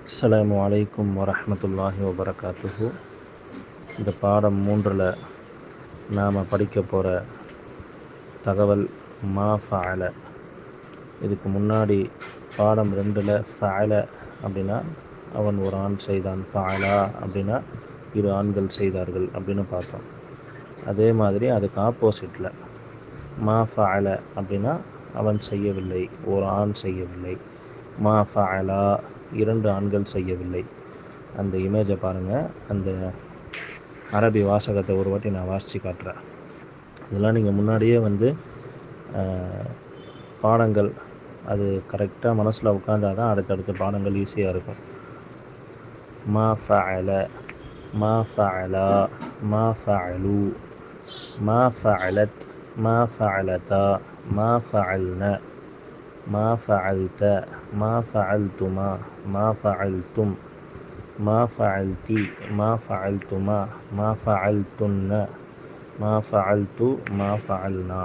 அஸ்ஸலாமு அலைக்கும் வரஹ்மத்துல்லாஹி வபரகாத்துஹு. இந்த பாடம் 3ல் நாம் படிக்க போகிற தகவல் மா ஃபஅல. இதுக்கு முன்னாடி பாடம் 2ல் ஃபஅல அப்படின்னா அவன் ஒரு ஆண் செய்தான், ஃபஅலா அப்படின்னா இரு ஆண்கள் செய்தார்கள் அப்படின்னு பார்த்தோம். அதே மாதிரி அதுக்கு ஆப்போசிட்டில் மா ஃபஅல அப்படின்னா அவன் செய்யவில்லை, ஒரு ஆண் செய்யவில்லை. மா ஃபஅலா இரண்டு ஆண்கள் செய்யவில்லை. அந்த இமேஜை பாருங்கள். அந்த அரபி வாசகத்தை ஒரு வாட்டி நான் வாசித்து காட்டுறேன். இதெல்லாம் நீங்கள் முன்னாடியே பாடங்கள் அது கரெக்டாக மனசில் உட்காந்தால் தான் அடுத்தடுத்த பாடங்கள் ஈஸியாக இருக்கும். மா ஃபஅல, மா ஃபஅலா, மா ஃபஅலு, மா ஃபஅலத், மா ஃபஅலதா, மா ஃபஅல்ன, மா ஃபஅல்த, மா ஃபஅல்துமா, மா ஃபஅல்தும், மா ஃபஅல்தி, மா ஃபஅல்துமா, மா ஃபஅல்துன்ன, மா ஃபஅல்து, மா ஃபஅல்னா.